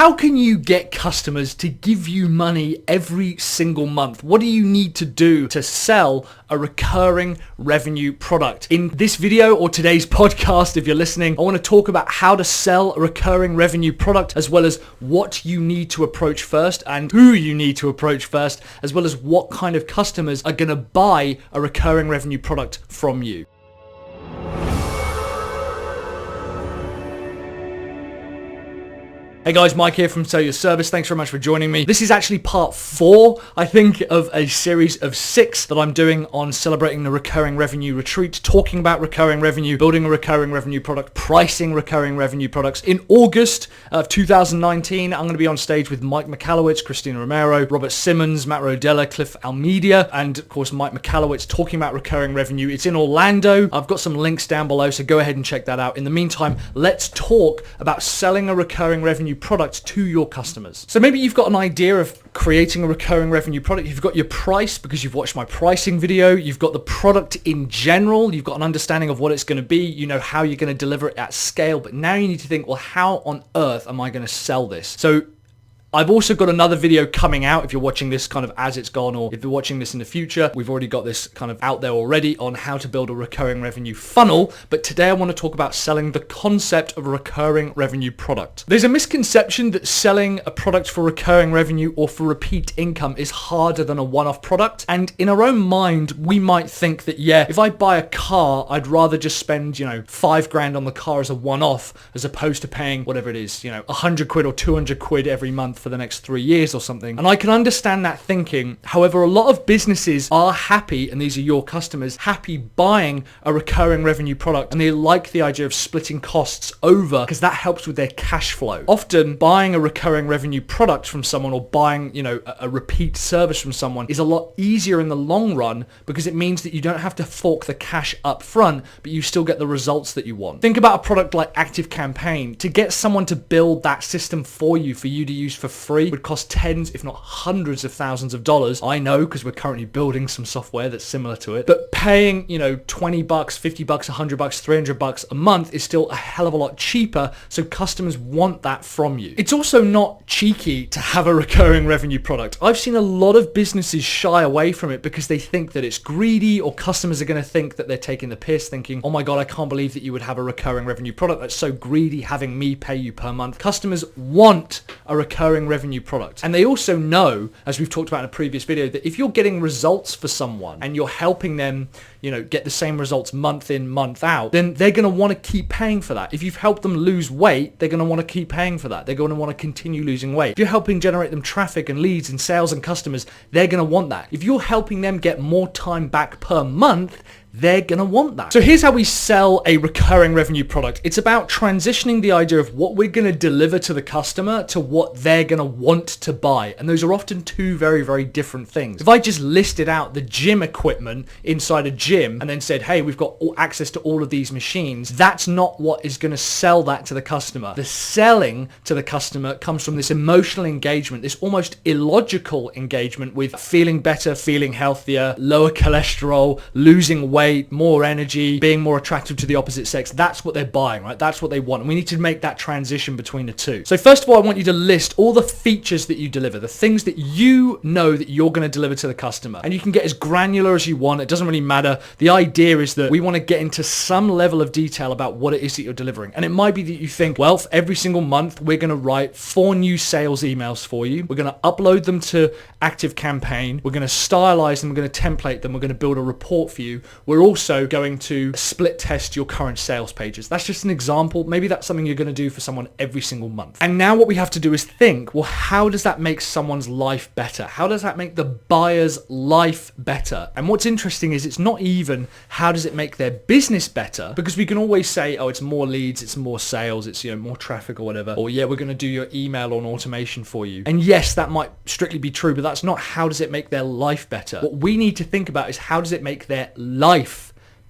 how can you get customers to give you money every single month? What do you need to do to sell a recurring revenue product? In this video or today's podcast, if you're listening, I want to talk about how to sell a recurring revenue product, as well as what you need to approach first and who you need to approach first, as well as what kind of customers are going to buy a recurring revenue product from you. Hey guys, Mike here from Sell Your Service. Thanks very much for joining me. This is actually part 4, I think, of a series of 6 that I'm doing on celebrating the recurring revenue retreat, talking about recurring revenue, building a recurring revenue product, pricing recurring revenue products. In August of 2019, I'm going to be on stage with Mike Michalowicz, Christina Romero, Robert Simmons, Matt Rodella, Cliff Almeida, and of course Mike Michalowicz talking about recurring revenue. It's in Orlando. I've got some links down below, so go ahead and check that out. In the meantime, let's talk about selling a recurring revenue product to your customers. So maybe you've got an idea of creating a recurring revenue product. You've got your price because you've watched my pricing video. You've got the product in general. You've got an understanding of what it's going to be. You know how you're going to deliver it at scale. But now you need to think, well, how on earth am I going to sell this? So I've also got another video coming out if you're watching this kind of as it's gone, or if you're watching this in the future. We've already got this kind of out there already on how to build a recurring revenue funnel. But today I want to talk about selling the concept of a recurring revenue product. There's a misconception that selling a product for recurring revenue or for repeat income is harder than a one-off product. And in our own mind, we might think that, yeah, if I buy a car, I'd rather just spend, $5,000 on the car as a one-off as opposed to paying whatever it is, 100 quid or 200 quid every month for the next 3 years or something. And I can understand that thinking. However, a lot of businesses are happy, and these are your customers, happy buying a recurring revenue product, and they like the idea of splitting costs over because that helps with their cash flow. Often buying a recurring revenue product from someone, or buying, a repeat service from someone, is a lot easier in the long run because it means that you don't have to fork the cash up front, but you still get the results that you want. Think about a product like ActiveCampaign. To get someone to build that system for you to use for free would cost tens, if not hundreds of thousands of dollars. I know because we're currently building some software that's similar to it. But paying, $20, $50, $100, $300 a month is still a hell of a lot cheaper. So customers want that from you. It's also not cheeky to have a recurring revenue product. I've seen a lot of businesses shy away from it because they think that it's greedy, or customers are going to think that they're taking the piss, thinking, oh my God, I can't believe that you would have a recurring revenue product. That's so greedy, having me pay you per month. Customers want a recurring revenue product. And they also know, as we've talked about in a previous video, that if you're getting results for someone and you're helping them, get the same results month in, month out, then they're going to want to keep paying for that. If you've helped them lose weight, they're going to want to keep paying for that. They're going to want to continue losing weight. If you're helping generate them traffic and leads and sales and customers, they're going to want that. If you're helping them get more time back per month, they're going to want that. So here's how we sell a recurring revenue product. It's about transitioning the idea of what we're going to deliver to the customer to what they're going to want to buy. And those are often two very, very different things. If I just listed out the gym equipment inside a gym and then said, hey, we've got access to all of these machines, that's not what is going to sell that to the customer. The selling to the customer comes from this emotional engagement, this almost illogical engagement with feeling better, feeling healthier, lower cholesterol, losing weight, more energy, being more attractive to the opposite sex. That's what they're buying, right? That's what they want. And we need to make that transition between the two. So first of all, I want you to list all the features that you deliver, the things that you know that you're going to deliver to the customer. And you can get as granular as you want. It doesn't really matter. The idea is that we want to get into some level of detail about what it is that you're delivering. And it might be that you think, well, for every single month, we're going to write 4 new sales emails for you. We're going to upload them to ActiveCampaign. We're going to stylize them. We're going to template them. We're going to build a report for you. We're also going to split test your current sales pages. That's just an example. Maybe that's something you're going to do for someone every single month. And now what we have to do is think, well, how does that make someone's life better? How does that make the buyer's life better? And what's interesting is it's not even how does it make their business better, because we can always say, oh, it's more leads, it's more sales, it's more traffic or whatever. Or yeah, we're going to do your email on automation for you. And yes, that might strictly be true, but that's not how does it make their life better. What we need to think about is how does it make their life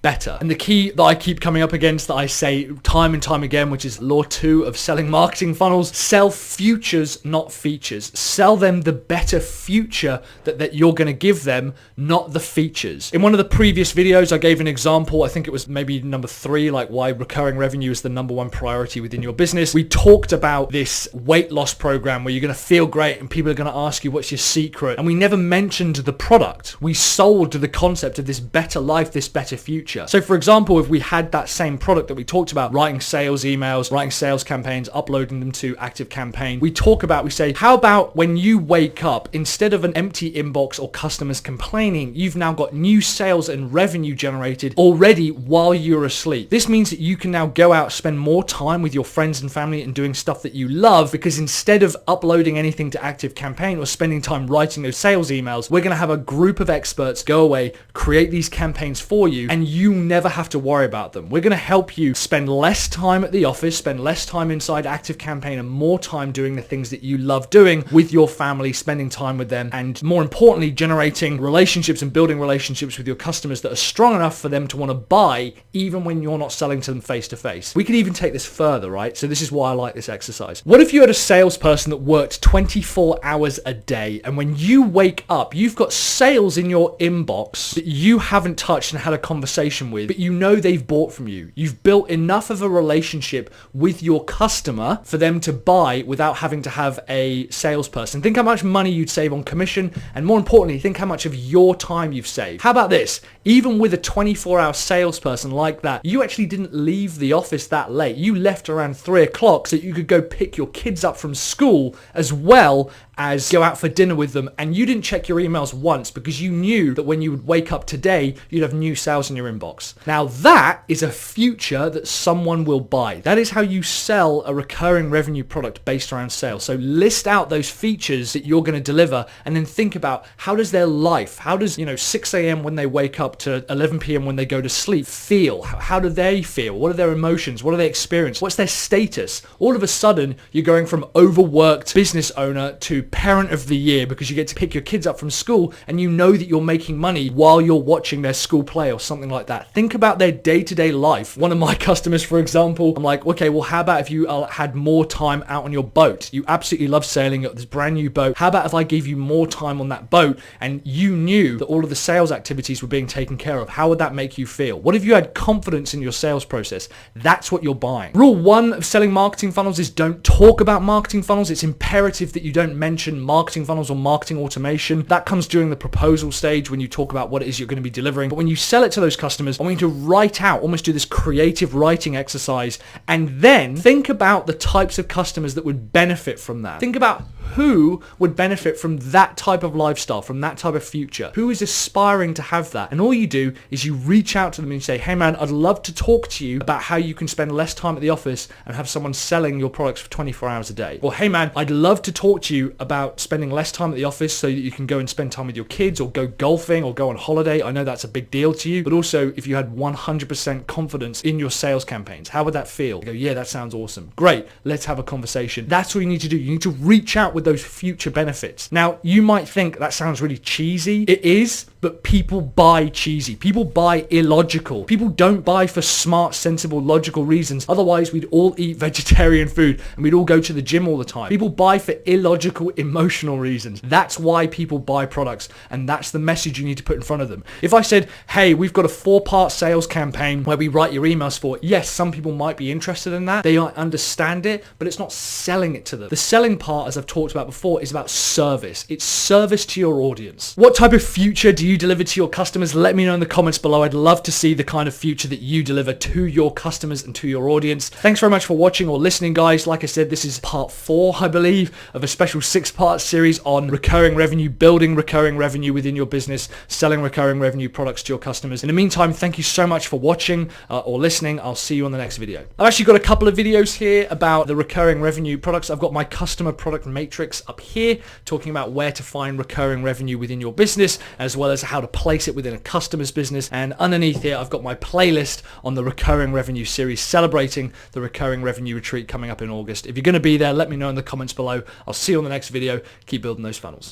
better. And the key that I keep coming up against, that I say time and time again, which is law 2 of selling marketing funnels: sell futures, not features. Sell them the better future that you're going to give them, not the features. In one of the previous videos, I gave an example. I think it was maybe number 3, like why recurring revenue is the number 1 priority within your business. We talked about this weight loss program where you're going to feel great and people are going to ask you what's your secret. And we never mentioned the product. We sold the concept of this better life, this better future. So for example, if we had that same product that we talked about, writing sales emails, writing sales campaigns, uploading them to ActiveCampaign, we say, how about when you wake up, instead of an empty inbox or customers complaining, you've now got new sales and revenue generated already while you're asleep. This means that you can now go out, spend more time with your friends and family and doing stuff that you love, because instead of uploading anything to ActiveCampaign or spending time writing those sales emails, we're going to have a group of experts go away, create these campaigns for you, and you never have to worry about them. We're going to help you spend less time at the office, spend less time inside ActiveCampaign, and more time doing the things that you love doing with your family, spending time with them, and more importantly, generating relationships and building relationships with your customers that are strong enough for them to want to buy even when you're not selling to them face to face. We could even take this further, right? So this is why I like this exercise. What if you had a salesperson that worked 24 hours a day, and when you wake up, you've got sales in your inbox that you haven't touched and had a conversation with, but you know they've bought from you. You've built enough of a relationship with your customer for them to buy without having to have a salesperson. Think how much money you'd save on commission, and more importantly, think how much of your time you've saved. How about this? Even with a 24-hour salesperson like that, you actually didn't leave the office that late. You left around 3 o'clock so that you could go pick your kids up from school as well as go out for dinner with them, and you didn't check your emails once because you knew that when you would wake up today, you'd have new sales in your inbox. Now that is a future that someone will buy. That is how you sell a recurring revenue product based around sales. So list out those features that you're going to deliver, and then think about, how does their life, how does 6 a.m. when they wake up to 11 p.m. when they go to sleep feel? How do they feel? What are their emotions? What do they experience? What's their status? All of a sudden, you're going from overworked business owner to parent of the year because you get to pick your kids up from school and you know that you're making money while you're watching their school play or something like that. Think about their day-to-day life. One of my customers, for example, I'm like, okay, well, how about if you had more time out on your boat? You absolutely love sailing at this brand new boat. How about if I gave you more time on that boat and you knew that all of the sales activities were being taken care of? How would that make you feel? What if you had confidence in your sales process? That's what you're buying. Rule 1 of selling marketing funnels is don't talk about marketing funnels. It's imperative that you don't mention marketing funnels or marketing automation. That comes during the proposal stage when you talk about what it is you're going to be delivering. But when you sell it to those customers, I want you to write out, almost do this creative writing exercise, and then think about the types of customers that would benefit from that. Think about who would benefit from that type of lifestyle, from that type of future. Who is aspiring to have that? And all you do is you reach out to them and you say, hey man, I'd love to talk to you about how you can spend less time at the office and have someone selling your products for 24 hours a day. Or hey man, I'd love to talk to you about spending less time at the office so that you can go and spend time with your kids or go golfing or go on holiday. I know that's a big deal to you, but also if you had 100% confidence in your sales campaigns, how would that feel? You go, yeah, that sounds awesome. Great. Let's have a conversation. That's what you need to do. You need to reach out with those future benefits. Now, you might think that sounds really cheesy. It is, but people buy cheesy. People buy illogical. People don't buy for smart, sensible, logical reasons. Otherwise, we'd all eat vegetarian food and we'd all go to the gym all the time. People buy for illogical, emotional reasons. That's why people buy products, and that's the message you need to put in front of them. If I said, hey, we've got a 4-part sales campaign where we write your emails for, yes, some people might be interested in that. They might understand it, but it's not selling it to them. The selling part, as I've talked about before, is about service. It's service to your audience. What type of future do you deliver to your customers? Let me know in the comments below. I'd love to see the kind of future that you deliver to your customers and to your audience. Thanks very much for watching or listening, guys. Like I said, this is part 4, I believe, of a special 6-part series on recurring revenue, building recurring revenue within your business, selling recurring revenue products to your customers. In the meantime, thank you so much for watching or listening. I'll see you on the next video. I've actually got a couple of videos here about the recurring revenue products. I've got my customer product matrix up here talking about where to find recurring revenue within your business, as well as how to place it within a customer's business. And underneath here, I've got my playlist on the recurring revenue series celebrating the recurring revenue retreat coming up in August. If you're going to be there, let me know in the comments below. I'll see you on the next video. Keep building those funnels.